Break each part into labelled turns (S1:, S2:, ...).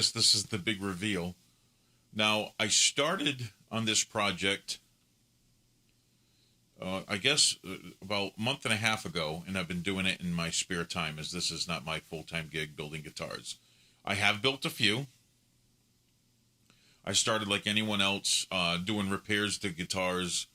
S1: guess this is the big reveal. Now, I started on this project, about a month and a half ago, and I've been doing it in my spare time, as this is not my full-time gig building guitars. I have built a few. I started like anyone else, doing repairs to guitars,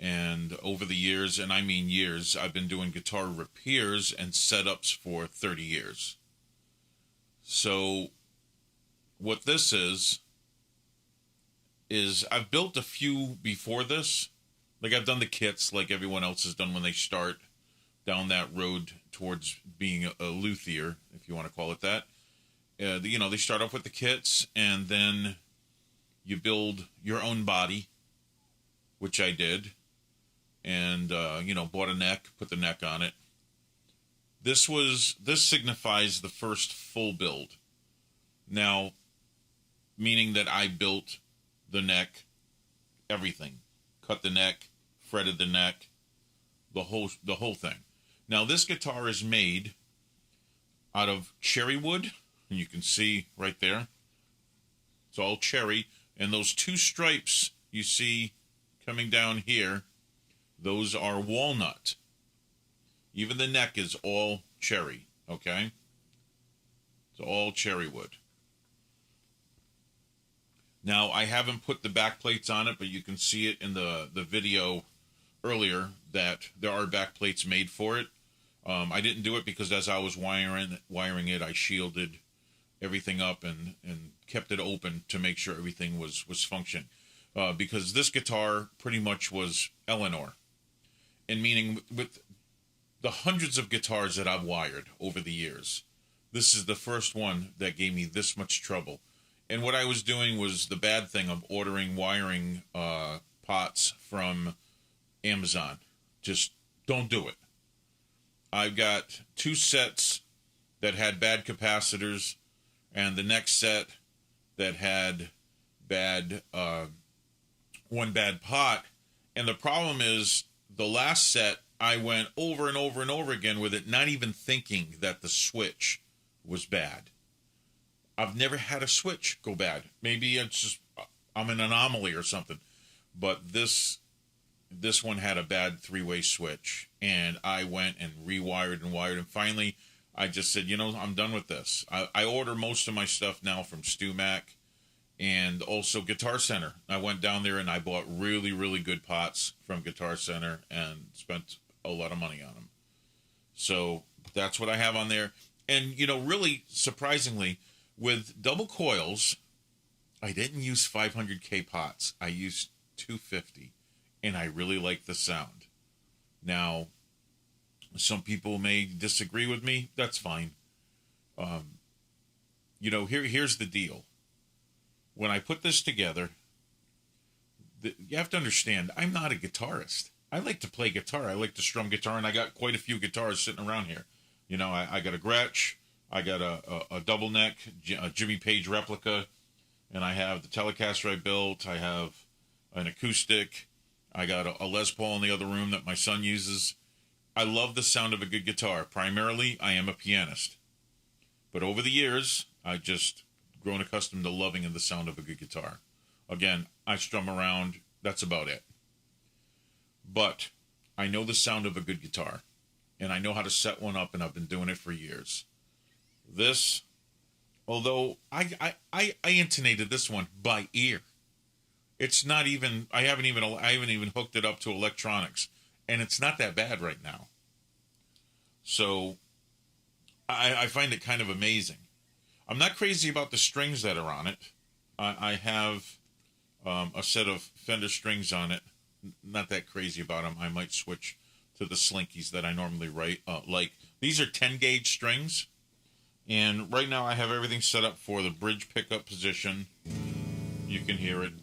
S1: and over the years, and I mean years, I've been doing guitar repairs and setups for 30 years. So what this is I've built a few before this. Like, I've done the kits like everyone else has done when they start down that road towards being a luthier, if you want to call it that. They start off with the kits, and then you build your own body, which I did, and bought a neck, put the neck on it. This signifies the first full build. Now, meaning that I built the neck, everything, cut the neck, fretted the neck, the whole thing. Now, this guitar is made out of cherry wood, and you can see right there, it's all cherry, and those two stripes you see coming down here, those are walnut. Even the neck is all cherry, okay? It's all cherry wood. Now, I haven't put the back plates on it, but you can see it in the video earlier that there are back plates made for it. I didn't do it because as I was wiring it, I shielded everything up and kept it open to make sure everything was functioning. Because this guitar pretty much was Eleanor. And meaning with the hundreds of guitars that I've wired over the years, this is the first one that gave me this much trouble. And what I was doing was the bad thing of ordering wiring pots from Amazon. Just don't do it. I've got two sets that had bad capacitors, and the next set that had one bad pot. And the problem is, the last set, I went over and over and over again with it, not even thinking that the switch was bad. I've never had a switch go bad. Maybe it's just I'm an anomaly or something. But this one had a bad three-way switch, and I went and rewired and wired, and finally I just said, I'm done with this. I order most of my stuff now from StewMac and also Guitar Center. I went down there and I bought really, really good pots from Guitar Center and spent a lot of money on them. So that's what I have on there. And, really surprisingly, with double coils, I didn't use 500K pots. I used 250, and I really like the sound. Now, some people may disagree with me. That's fine. Here's the deal. When I put this together, you have to understand, I'm not a guitarist. I like to play guitar. I like to strum guitar, and I got quite a few guitars sitting around here. I got a Gretsch. I got a double neck, a Jimmy Page replica, and I have the Telecaster I built. I have an acoustic. I got a Les Paul in the other room that my son uses. I love the sound of a good guitar. Primarily, I am a pianist. But over the years, I've just grown accustomed to loving the sound of a good guitar. Again, I strum around. That's about it. But I know the sound of a good guitar, and I know how to set one up, and I've been doing it for years. This, although I intonated this one by ear. It's not even, I haven't even hooked it up to electronics, and it's not that bad right now. So I find it kind of amazing. I'm not crazy about the strings that are on it. I have a set of Fender strings on it. Not that crazy about them. I might switch to the Slinkies that I normally like. These are 10 gauge strings. And right now I have everything set up for the bridge pickup position. You can hear it.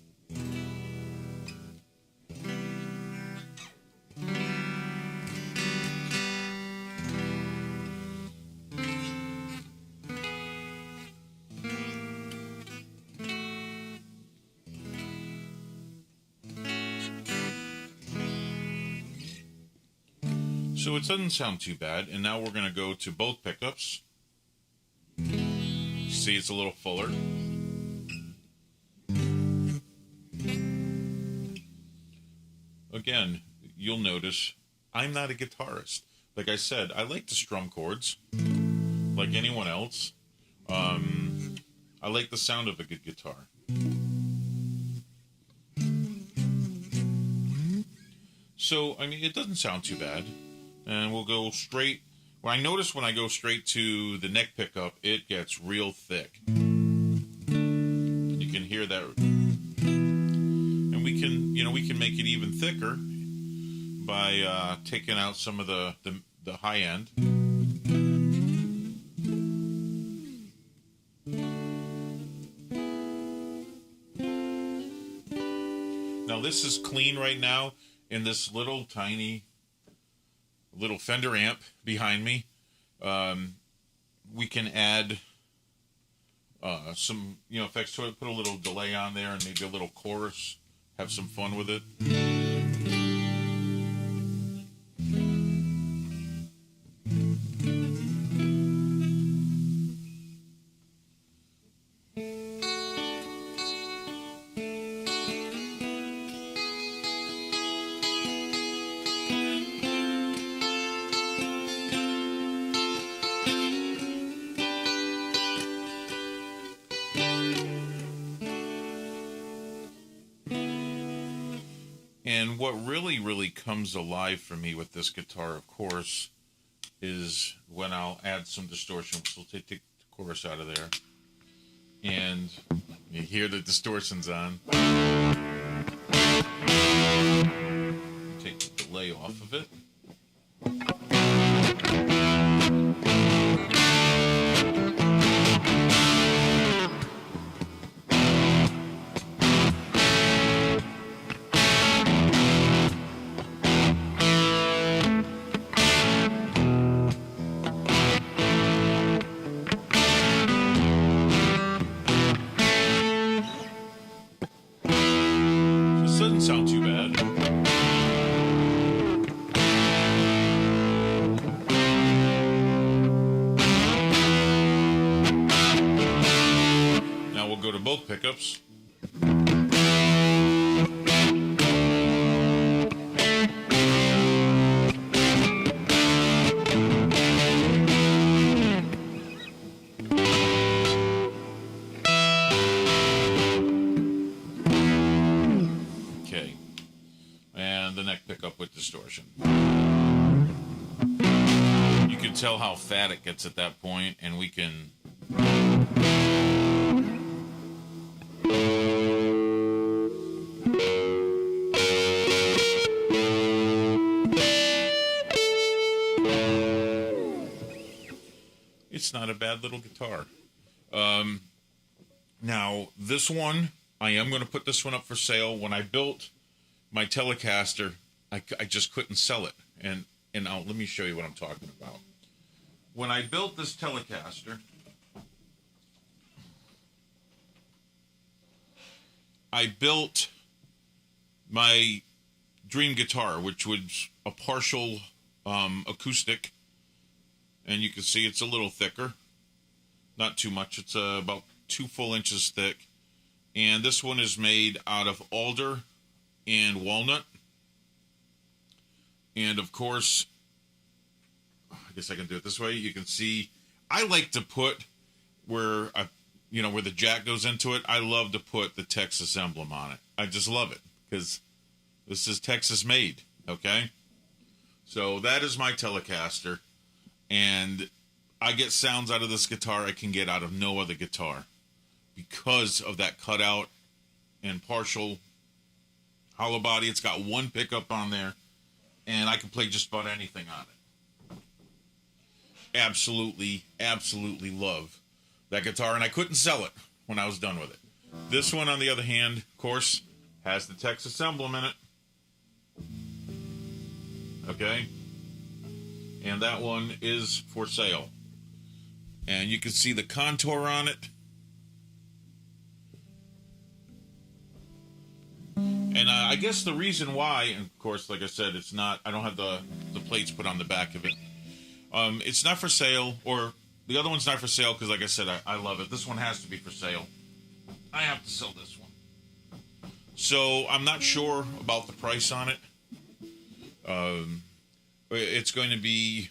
S1: So it doesn't sound too bad. And now we're going to go to both pickups. see it's a little fuller. Again, you'll notice I'm not a guitarist. Like I said, I like to strum chords like anyone else. I like the sound of a good guitar. So, I mean, it doesn't sound too bad. And we'll go straight. Well, I notice when I go straight to the neck pickup, it gets real thick. You can hear that. And we can make it even thicker by taking out some of the high end. Now this is clean right now in this little tiny little Fender amp behind me. We can add some effects to it, put a little delay on there and maybe a little chorus, have some fun with it. And what really comes alive for me with this guitar, of course, is when I'll add some distortion. So we'll take the chorus out of there. And you hear the distortions on. Take the delay off of it. Doesn't sound too bad. Now we'll go to both pickups. The neck pickup with distortion. You can tell how fat it gets at that point, and we can it's not a bad little guitar. Now this one, I am going to put this one up for sale. When I built my Telecaster, I just couldn't sell it, and let me show you what I'm talking about. When I built this Telecaster, I built my dream guitar, which was a partial acoustic, and you can see it's a little thicker, not too much. It's about 2 full inches thick, and this one is made out of alder and walnut. And of course, I guess I can do it this way. You can see I like to put where the jack goes into it. I love to put the Texas emblem on it. I just love it because this is Texas made. Okay, so that is my Telecaster, and I get sounds out of this guitar I can get out of no other guitar because of that cutout and partial hollow body. It's got one pickup on there, and I can play just about anything on it. Absolutely love that guitar, and I couldn't sell it when I was done with it. This one, on the other hand, of course, has the Texas emblem in it. Okay? And that one is for sale. And you can see the contour on it. And I guess the reason why, and of course, like I said, I don't have the plates put on the back of it. It's not for sale, or The other one's not for sale because, like I said, I love it. This one has to be for sale. I have to sell this one. So I'm not sure about the price on it. It's going to be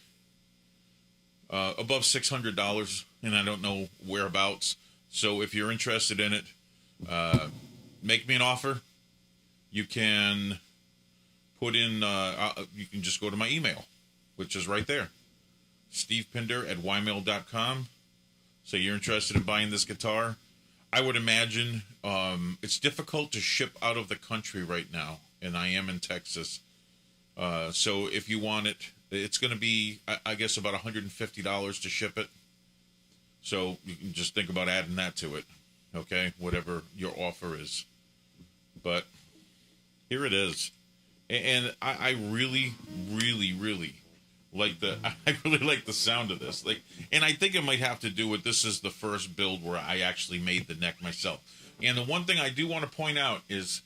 S1: above $600, and I don't know whereabouts. So if you're interested in it, make me an offer. You can put in. You can just go to my email, which is right there, stevepinder@ymail.com. So you're interested in buying this guitar. I would imagine it's difficult to ship out of the country right now, and I am in Texas. So if you want it, it's going to be, I guess, about $150 to ship it. So you can just think about adding that to it, okay? Whatever your offer is. But here it is. And I really, really, really like I really like the sound of this. And I think it might have to do with this is the first build where I actually made the neck myself. And the one thing I do want to point out is,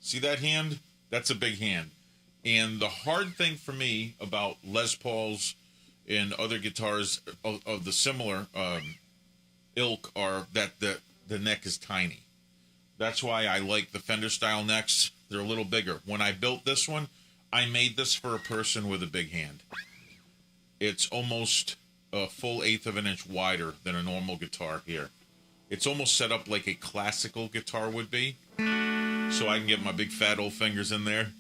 S1: see that hand? That's a big hand. And the hard thing for me about Les Pauls and other guitars of the similar ilk are that the neck is tiny. That's why I like the Fender style necks. They're a little bigger. When I built this one, I made this for a person with a big hand. It's almost a full 1/8 of an inch wider than a normal guitar here. It's almost set up like a classical guitar would be. So I can get my big fat old fingers in there.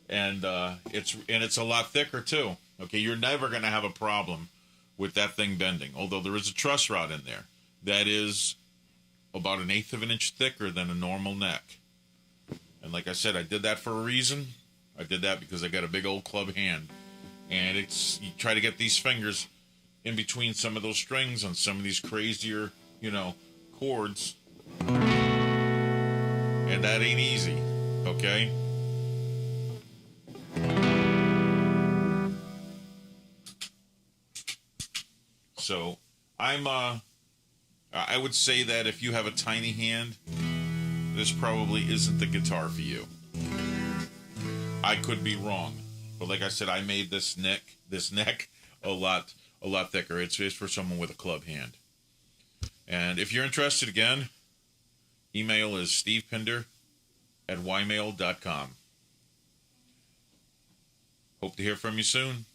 S1: And it's a lot thicker too. Okay, you're never going to have a problem with that thing bending. Although there is a truss rod in there that is about 1/8 of an inch thicker than a normal neck. And like I said, I did that for a reason. I did that because I got a big old club hand, and you try to get these fingers in between some of those strings on some of these crazier, chords, and that ain't easy. Okay. So I would say that if you have a tiny hand, this probably isn't the guitar for you. I could be wrong, but like I said, I made this neck a lot thicker. It's for someone with a club hand. And if you're interested, again, email is stevepinder@ymail.com. Hope to hear from you soon.